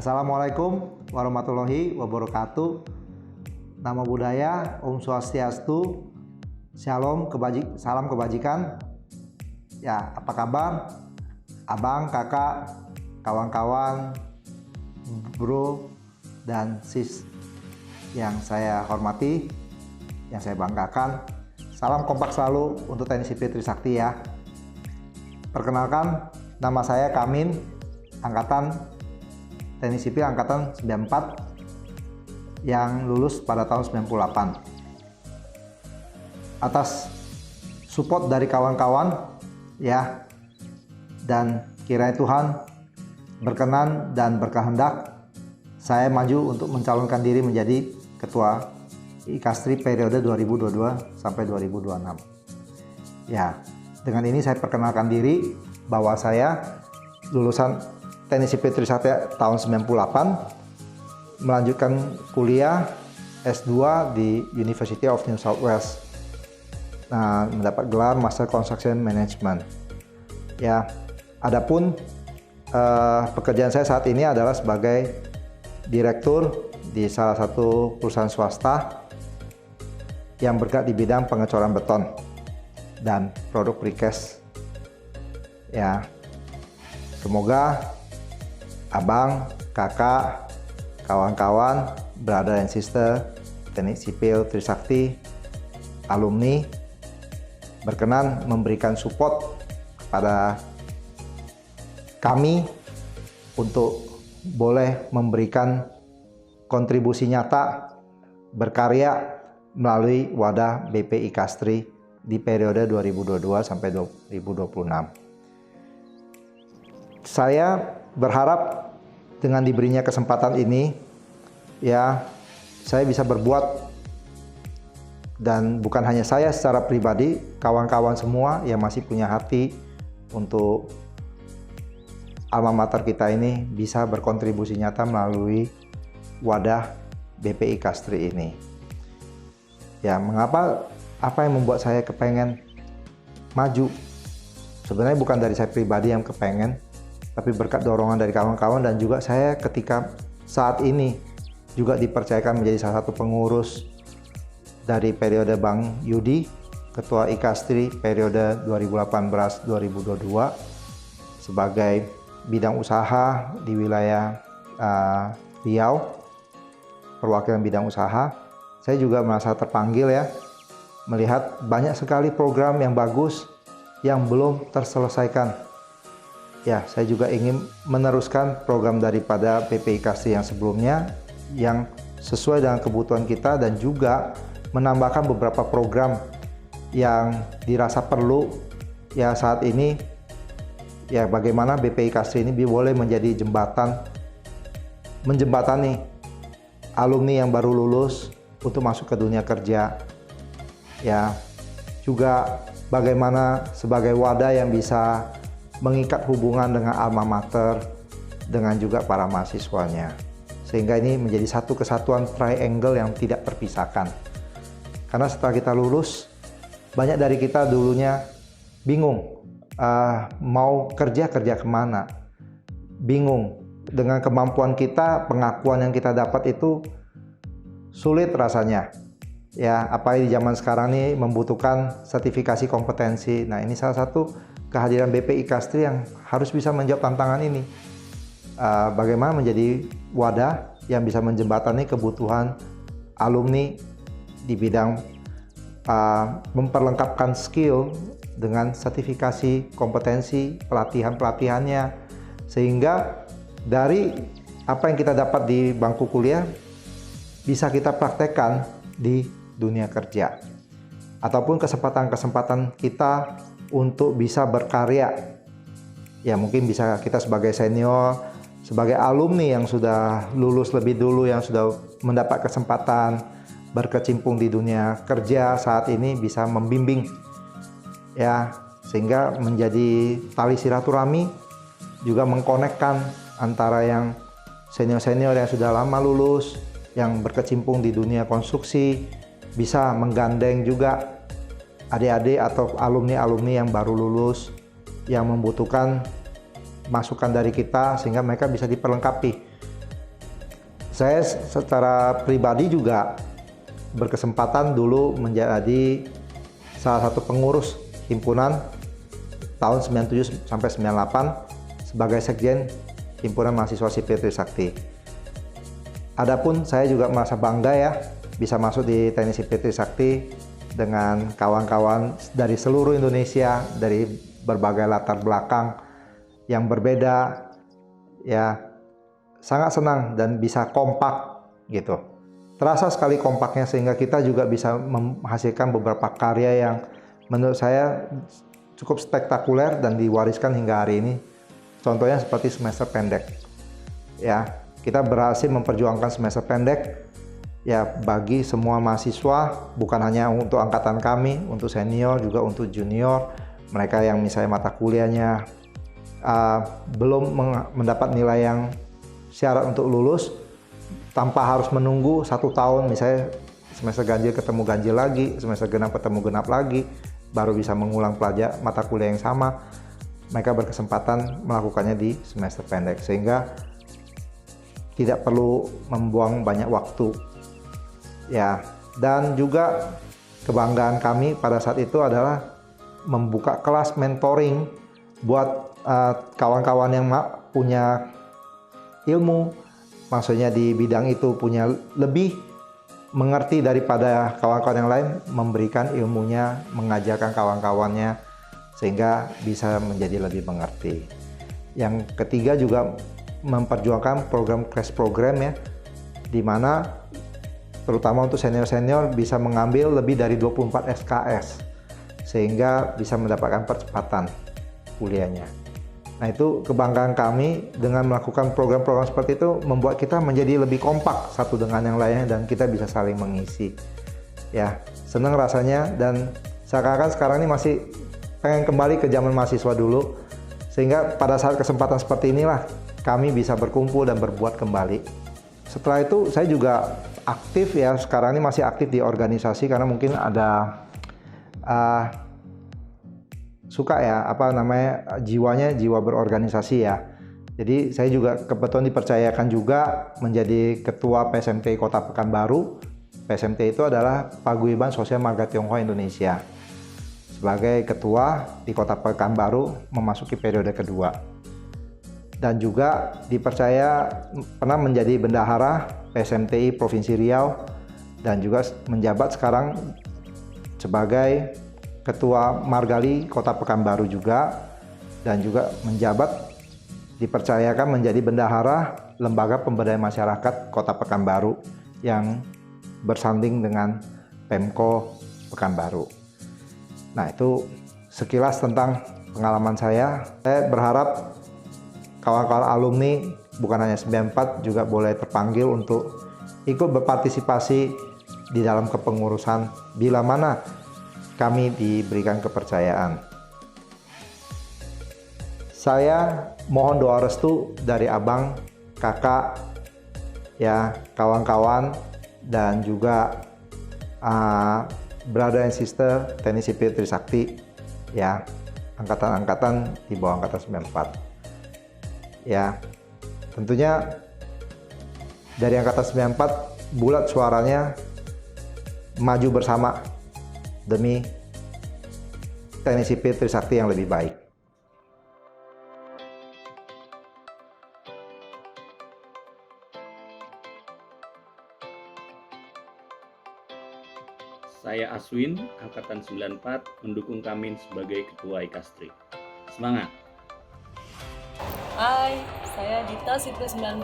Assalamualaikum warahmatullahi wabarakatuh. Namo Buddhaya, Om Swastiastu, Shalom, salam kebajikan. Ya, apa kabar? Abang, kakak, kawan-kawan, bro, dan sis yang saya hormati, yang saya banggakan. Salam kompak selalu untuk TNI Sipil Trisakti ya. Perkenalkan, nama saya Kamin, Angkatan TNI Sipil Angkatan 94 yang lulus pada tahun 98. Atas support dari kawan-kawan ya, dan kiranya Tuhan berkenan dan berkehendak saya maju untuk mencalonkan diri menjadi Ketua IKASTRI periode 2022 sampai 2026. Ya, dengan ini saya perkenalkan diri bahwa saya lulusan TNI Sipil Trisakti tahun 98, melanjutkan kuliah S2 di University of New South Wales. Nah, mendapat gelar Master Construction Management. Ya, adapun pekerjaan saya saat ini adalah sebagai direktur di salah satu perusahaan swasta yang bergerak di bidang pengecoran beton dan produk precast. Ya, semoga abang, kakak, kawan-kawan, brother and sister, TNI Sipil Trisakti, alumni, berkenan memberikan support kepada kami untuk boleh memberikan kontribusi nyata berkarya melalui wadah BP IKASTRI di periode 2022 sampai 2026. Saya berharap dengan diberinya kesempatan ini, ya, saya bisa berbuat, dan bukan hanya saya secara pribadi, kawan-kawan semua yang masih punya hati untuk alma mater kita ini bisa berkontribusi nyata melalui wadah BP IKASTRI ini. Ya, mengapa, apa yang membuat saya kepengen maju? Sebenarnya bukan dari saya pribadi yang kepengen, tapi berkat dorongan dari kawan-kawan, dan juga saya ketika saat ini juga dipercayakan menjadi salah satu pengurus dari periode Bang Yudi, Ketua IKASTRI periode 2018-2022 sebagai bidang usaha di wilayah Riau, perwakilan bidang usaha. Saya juga merasa terpanggil ya, melihat banyak sekali program yang bagus yang belum terselesaikan. Ya, saya juga ingin meneruskan program daripada BP IKASTRI yang sebelumnya yang sesuai dengan kebutuhan kita, dan juga menambahkan beberapa program yang dirasa perlu ya saat ini. Ya, bagaimana BP IKASTRI ini boleh menjadi jembatan, menjembatani alumni yang baru lulus untuk masuk ke dunia kerja. Ya, juga bagaimana sebagai wadah yang bisa mengikat hubungan dengan alma mater, dengan juga para mahasiswanya. Sehingga ini menjadi satu kesatuan triangle yang tidak terpisahkan. Karena setelah kita lulus, banyak dari kita dulunya bingung, mau kerja kemana. Bingung, dengan kemampuan kita, pengakuan yang kita dapat itu sulit rasanya. Ya, apalagi di zaman sekarang ini membutuhkan sertifikasi kompetensi. Nah, ini salah satu kehadiran BP IKASTRI yang harus bisa menjawab tantangan ini. Bagaimana menjadi wadah yang bisa menjembatani kebutuhan alumni di bidang memperlengkapkan skill dengan sertifikasi kompetensi, pelatihan-pelatihannya, sehingga dari apa yang kita dapat di bangku kuliah bisa kita praktekkan di dunia kerja, ataupun kesempatan-kesempatan kita untuk bisa berkarya. Ya, mungkin bisa kita sebagai senior, sebagai alumni yang sudah lulus lebih dulu, yang sudah mendapat kesempatan berkecimpung di dunia kerja saat ini, bisa membimbing ya, sehingga menjadi tali silaturahmi, juga mengkonekkan antara yang senior-senior yang sudah lama lulus, yang berkecimpung di dunia konstruksi, bisa menggandeng juga adik-adik atau alumni-alumni yang baru lulus yang membutuhkan masukan dari kita, sehingga mereka bisa diperlengkapi Saya secara pribadi juga berkesempatan dulu menjadi salah satu pengurus himpunan tahun 97 sampai 98 sebagai sekjen Himpunan Mahasiswa Sipil Trisakti. Adapun saya juga merasa bangga ya bisa masuk di Teknik Sipil Trisakti dengan kawan-kawan dari seluruh Indonesia, dari berbagai latar belakang yang berbeda, ya sangat senang dan bisa kompak gitu. Terasa sekali kompaknya sehingga kita juga bisa menghasilkan beberapa karya yang menurut saya cukup spektakuler dan diwariskan hingga hari ini. Contohnya seperti semester pendek. Ya, kita berhasil memperjuangkan semester pendek ya bagi semua mahasiswa, bukan hanya untuk angkatan kami, untuk senior juga untuk junior, mereka yang misalnya mata kuliahnya belum mendapat nilai yang syarat untuk lulus, tanpa harus menunggu 1 tahun, misalnya semester ganjil ketemu ganjil lagi, semester genap ketemu genap lagi, baru bisa mengulang mata kuliah yang sama. Mereka berkesempatan melakukannya di semester pendek, sehingga tidak perlu membuang banyak waktu. Ya, dan juga kebanggaan kami pada saat itu adalah membuka kelas mentoring buat kawan-kawan yang punya ilmu, maksudnya di bidang itu punya lebih mengerti daripada kawan-kawan yang lain, memberikan ilmunya, mengajarkan kawan-kawannya sehingga bisa menjadi lebih mengerti. Yang ketiga juga memperjuangkan program crash program ya, di mana terutama untuk senior-senior bisa mengambil lebih dari 24 SKS sehingga bisa mendapatkan percepatan kuliahnya. Nah, itu kebanggaan kami dengan melakukan program-program seperti itu membuat kita menjadi lebih kompak satu dengan yang lainnya dan kita bisa saling mengisi. Ya, senang rasanya dan seakan-akan sekarang ini masih pengen kembali ke zaman mahasiswa dulu, sehingga pada saat kesempatan seperti inilah kami bisa berkumpul dan berbuat kembali. Setelah itu saya juga aktif ya, sekarang ini masih aktif di organisasi karena mungkin ada suka ya, jiwanya jiwa berorganisasi ya. Jadi saya juga kebetulan dipercayakan juga menjadi ketua PSMT Kota Pekanbaru. PSMT itu adalah Paguyuban Sosial Marga Tionghoa Indonesia. Sebagai ketua di Kota Pekanbaru memasuki periode kedua. Dan juga dipercaya pernah menjadi bendahara PSMTI Provinsi Riau dan juga menjabat sekarang sebagai Ketua Margali Kota Pekanbaru juga, dan juga menjabat dipercayakan menjadi bendahara Lembaga Pemberdayaan Masyarakat Kota Pekanbaru yang bersanding dengan Pemko Pekanbaru. Nah, itu sekilas tentang pengalaman saya. Saya berharap kawan-kawan alumni bukan hanya 94 juga boleh terpanggil untuk ikut berpartisipasi di dalam kepengurusan bila mana kami diberikan kepercayaan. Saya mohon doa restu dari abang, kakak, ya kawan-kawan dan juga brother and sister Teknik Sipil Trisakti, ya angkatan-angkatan di bawah angkatan 94. Ya, tentunya dari angkatan 94 bulat suaranya maju bersama demi Teknik Sipil Trisakti yang lebih baik. Saya Aswin, angkatan 94, mendukung Kamin sebagai Ketua Ikastri. Semangat! Hai, saya Dita, Sipil 94,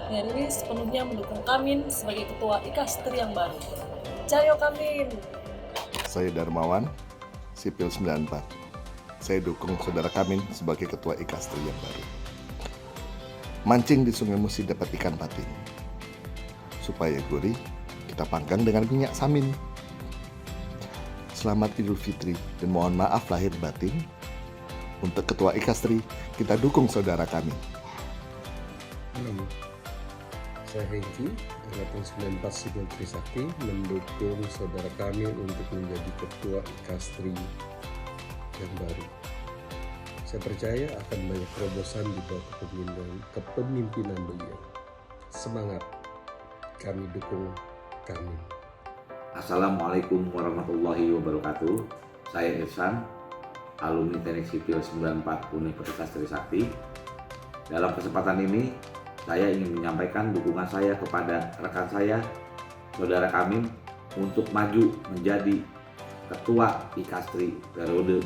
yang ini sepenuhnya mendukung Kamin sebagai Ketua Ikastri yang baru. Cayo Kamin! Saya Darmawan, Sipil 94. Saya dukung saudara Kamin sebagai Ketua Ikastri yang baru. Mancing di Sungai Musi dapat ikan patin. Supaya gurih, kita panggang dengan minyak samin. Selamat Idul Fitri dan mohon maaf lahir batin. Untuk Ketua Ikastri, kita dukung saudara kami. Halo, saya Hengki, angkatan 94 Sipil Trisakti, mendukung saudara kami untuk menjadi Ketua Ikastri yang baru. Saya percaya akan banyak terobosan di bawah kepemimpinan beliau. Semangat! kami dukung Kamin. Assalamualaikum warahmatullahi wabarakatuh. Saya Irsan, alumni Teknik Sipil 94 Universitas Trisakti. Dalam kesempatan ini, saya ingin menyampaikan dukungan saya kepada rekan saya, Saudara Kamin, untuk maju menjadi Ketua IKASTRI periode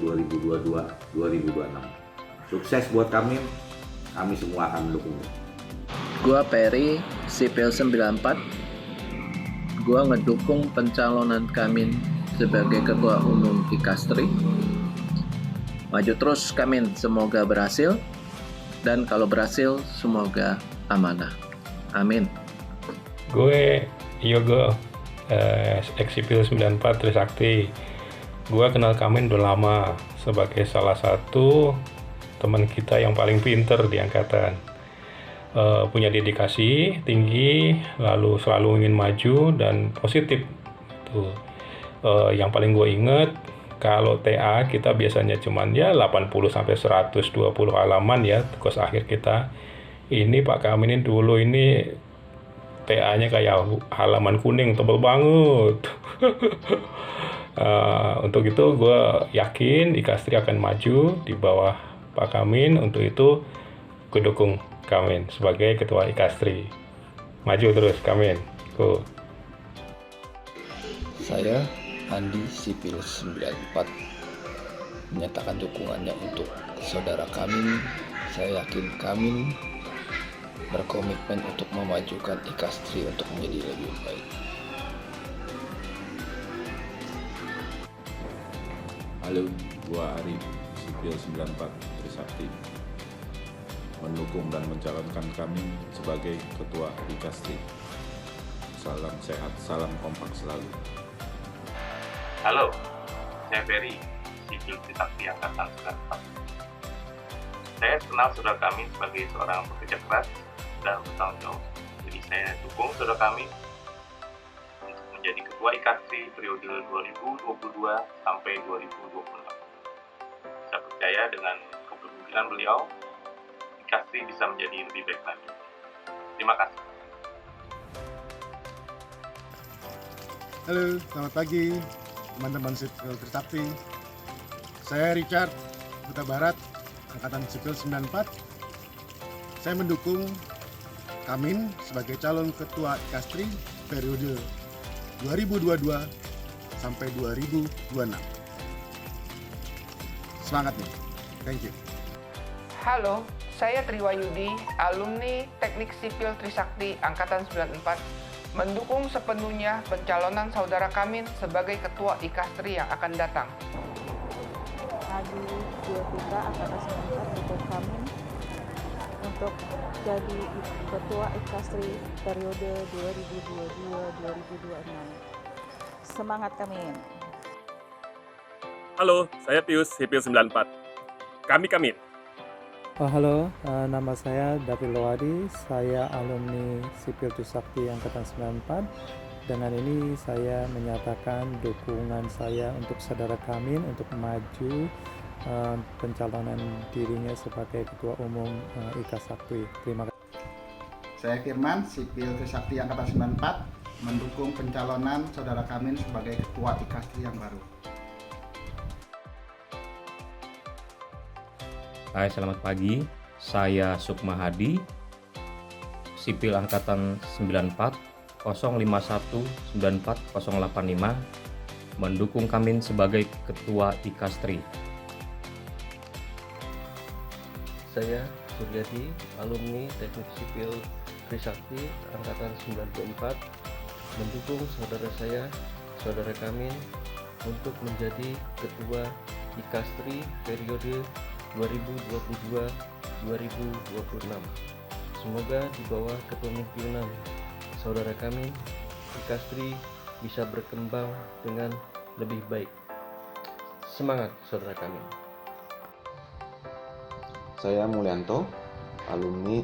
2022-2026. Sukses buat Kamin, kami semua akan mendukungnya. Gua Peri, Sipil 94. Gua ngedukung pencalonan Kamin sebagai Ketua Umum IKASTRI. Maju terus Kamin, semoga berhasil. Dan kalau berhasil, semoga amanah. Amin. Gue Yogo, ex-Sipil 94 Trisakti. Gue kenal Kamin udah lama sebagai salah satu teman kita yang paling pinter di angkatan. Punya dedikasi tinggi, lalu selalu ingin maju dan positif. Tuh. Yang paling gue inget, kalau TA kita biasanya cuman ya 80-120 halaman ya, tugas akhir kita. Ini Pak Kamin ini dulu ini TA-nya kayak halaman kuning, tebal banget. Untuk itu gue yakin IKASTRI akan maju di bawah Pak Kamin. Untuk itu gue dukung Kamin sebagai Ketua IKASTRI. Maju terus Kamin. Go. Saya Andi, Sipil 94, menyatakan dukungannya untuk Saudara Kamin. Saya yakin Kamin berkomitmen untuk memajukan IKASTRI untuk menjadi lebih baik. Halo, gua Ari, Sipil 94 Trisakti, mendukung dan mencalonkan Kamin sebagai Ketua IKASTRI. Salam sehat, salam kompak selalu. Halo, saya Ferry, Sipil Trisakti Angkatan 94. Saya kenal Saudara Kamin sebagai seorang pekerja keras dan bertanggung jawab. Jadi saya dukung Saudara Kamin untuk menjadi Ketua IKASTRI periode 2022 sampai 2026. Saya percaya dengan kepemimpinan beliau, IKASTRI bisa menjadi lebih baik lagi. Terima kasih. Halo, selamat pagi teman-teman Sipil Trisakti. Saya Richard, Huta Barat, Angkatan Sipil 94. Saya mendukung Kamin sebagai calon Ketua IKASTRI periode 2022 sampai 2026. Semangat nih. Thank you. Halo, saya Triwayudi, alumni Teknik Sipil Trisakti Angkatan 94, mendukung sepenuhnya pencalonan Saudara Kamin sebagai Ketua IKASTRI yang akan datang. Adi Diopika, Angkatan 94, dukung Kamin untuk jadi Ketua IKASTRI periode 2022-2026. Semangat Kamin. Halo, saya Pius, Sipil 94. Kami Kamin. Halo, nama saya David Lowadi, saya alumni Sipil Trisakti Angkatan 94. Dengan ini saya menyatakan dukungan saya untuk Saudara Kamin untuk maju pencalonan dirinya sebagai Ketua Umum IKASTRI. Terima kasih. Saya Firman, Sipil Trisakti Angkatan 94, mendukung pencalonan Saudara Kamin sebagai Ketua IKASTRI yang baru. Hai, selamat pagi. Saya Sukma Hadi, Sipil Angkatan 94, 051-94-085, mendukung Kamin sebagai Ketua IKASTRI. Saya Suryadi, alumni Teknik Sipil Trisakti Angkatan 94, mendukung saudara saya, Saudara Kamin, untuk menjadi Ketua IKASTRI periode 2022-2026. Semoga di bawah kepemimpinan Saudara Kamin, IKASTRI bisa berkembang dengan lebih baik. Semangat Saudara Kamin. Saya Mulyanto, alumni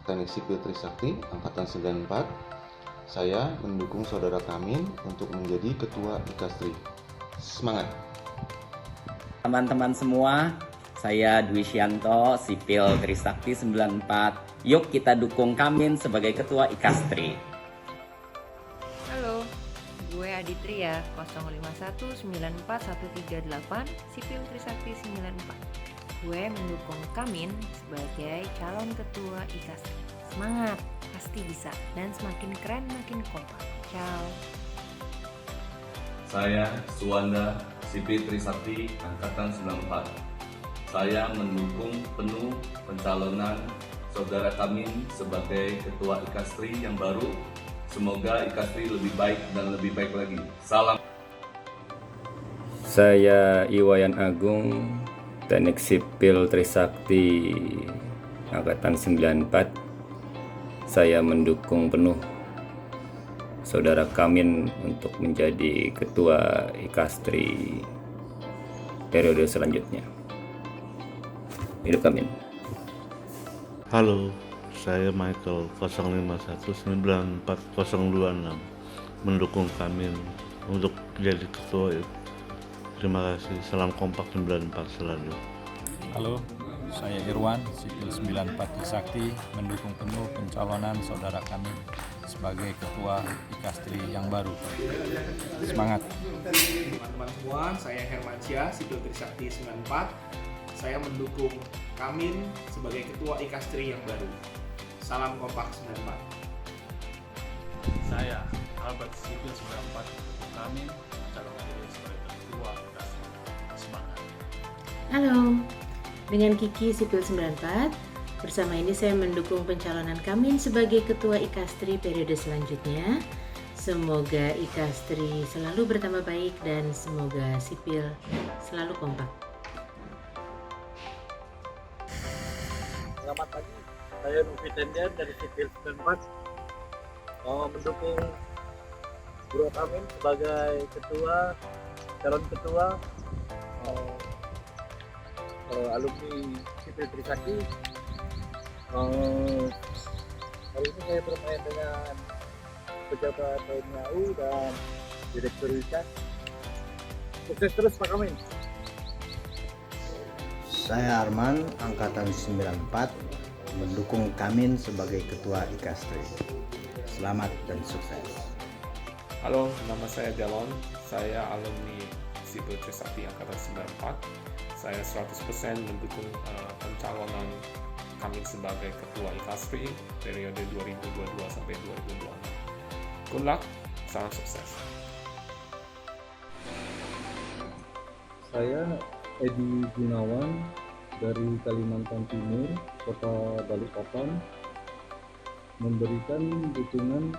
Teknik Sipil Trisakti Angkatan 94. Saya mendukung Saudara Kamin untuk menjadi Ketua IKASTRI. Semangat! Teman-teman semua, saya Dwi Syanto, Sipil Trisakti 94. Yuk kita dukung Kamin sebagai Ketua IKASTRI. Aditria 05194138 Sipil Trisakti 94. Gue mendukung Kamin sebagai calon ketua IKASTRI. Semangat, pasti bisa, dan semakin keren makin kompak. Ciao. Saya Suwanda, Sipil Trisakti Angkatan 94. Saya mendukung penuh pencalonan Saudara Kamin sebagai Ketua IKASTRI yang baru. Semoga IKASTRI lebih baik dan lebih baik lagi. Salam. Saya Iwayan Agung, Teknik Sipil Trisakti Angkatan 94. Saya mendukung penuh Saudara Kamin untuk menjadi Ketua IKASTRI periode selanjutnya. Hidup Kamin. Halo, saya Michael 05194026 mendukung Kamin untuk jadi ketua. Terima kasih. Salam kompak 94 selalu. Halo, saya Irwan, Sipil 94 Trisakti, mendukung penuh pencalonan saudara kami sebagai ketua IKASTRI yang baru. Semangat. Teman-teman semua, saya Hermansyah, Sipil Trisakti 94. Saya mendukung Kamin sebagai ketua IKASTRI yang baru. Salam kompak 94. Saya Albert, Sipil 94, Kamin, calonkan diri sebagai ketua IKASTRI. Semangat. Halo, dengan Kiki Sipil 94. Bersama ini saya mendukung pencalonan Kamin sebagai ketua IKASTRI periode selanjutnya. Semoga IKASTRI selalu bertambah baik dan semoga sipil selalu kompak. Selamat pagi, saya Nufi Tendian dari Sipil 94 mendukung Bro Kamin sebagai calon ketua alumni Sipil Trisakti. Hari ini saya bermain dengan pejabat TNI AU dan Direktur Wika. Sukses terus Pak Kamin. Saya Arman, Angkatan 94, mendukung Kamin sebagai Ketua IKASTRI. Selamat dan sukses. Halo, nama saya Delon. Saya alumni Sipil Trisakti Angkatan 94. Saya 100% mendukung pencalonan Kamin sebagai Ketua IKASTRI periode 2022 sampai 2026. Good luck, salam sukses. Saya Edi Gunawan dari Kalimantan Timur, Kota Balikpapan, memberikan dukungan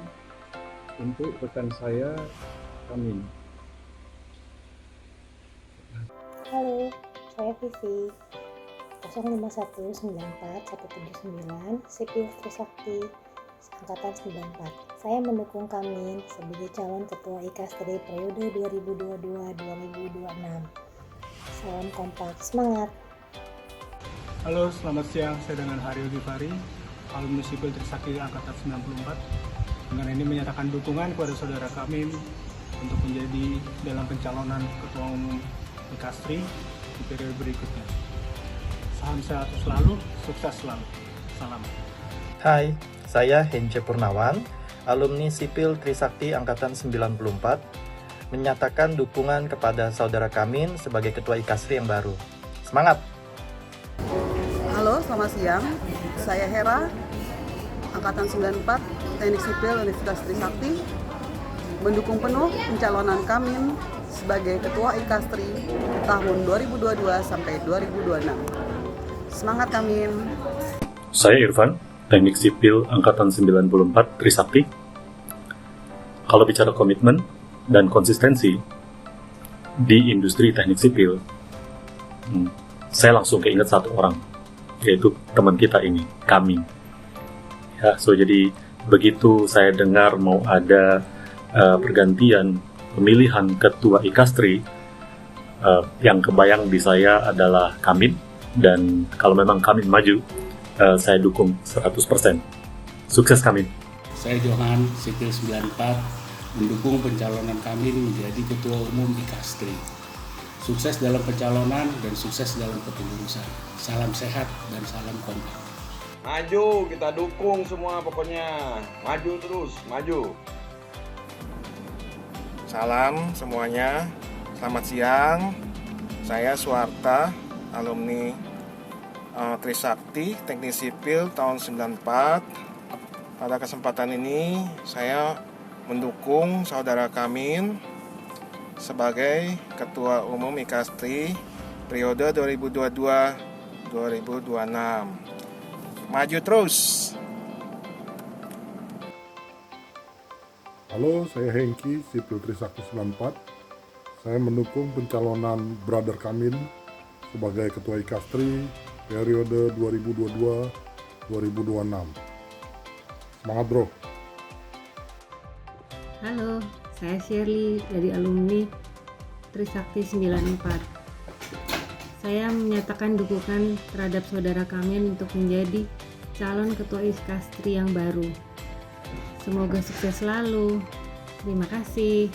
untuk rekan saya Kamin. Halo, saya Vivi 05194179 Sipil Trisakti Angkatan 94. Saya mendukung Kamin sebagai calon ketua IKASTRI periode 2022-2026. Salam kompak, semangat. Halo, selamat siang. Saya dengan Hario Givari, alumni Sipil Trisakti Angkatan 94. Dengan ini menyatakan dukungan kepada saudara Kamin untuk menjadi dalam pencalonan Ketua Umum IKASTRI di periode berikutnya. Salam sehat selalu, sukses selalu. Salam. Hai, saya Hence Purnawan, alumni Sipil Trisakti Angkatan 94, menyatakan dukungan kepada saudara Kamin sebagai Ketua IKASTRI yang baru. Semangat! Halo, selamat siang. Saya Hera, Angkatan 94, Teknik Sipil Universitas Trisakti, mendukung penuh pencalonan Kamin sebagai Ketua IKASTRI tahun 2022 sampai 2026. Semangat Kamin! Saya Irfan, Teknik Sipil Angkatan 94 Trisakti. Kalau bicara komitmen dan konsistensi di industri teknik sipil, saya langsung keinget satu orang, yaitu teman kita ini, Kamin. Ya, jadi begitu saya dengar mau ada pergantian pemilihan ketua IKASTRI, yang kebayang di saya adalah Kamin, dan kalau memang Kamin maju, saya dukung 100%. Sukses Kamin. Saya Johan, Sipil 94, mendukung pencalonan Kamin menjadi Ketua Umum IKASTRI. Sukses dalam pencalonan dan sukses dalam kepengurusan. Salam sehat dan salam kompak. Maju, kita dukung semua pokoknya. Maju terus, maju. Salam semuanya, selamat siang. Saya Suwarta, alumni Trisakti Teknik Sipil tahun 94. Pada kesempatan ini saya mendukung saudara Kamin sebagai Ketua Umum IKASTRI periode 2022-2026. Maju terus! Halo, saya Hengki, Sipil Trisakti 94. Saya mendukung pencalonan Brother Kamin sebagai Ketua IKASTRI periode 2022-2026. Semangat bro! Halo, saya Shirley dari alumni Trisakti 94. Saya menyatakan dukungan terhadap saudara Kamin untuk menjadi calon Ketua IKASTRI yang baru. Semoga sukses selalu. Terima kasih.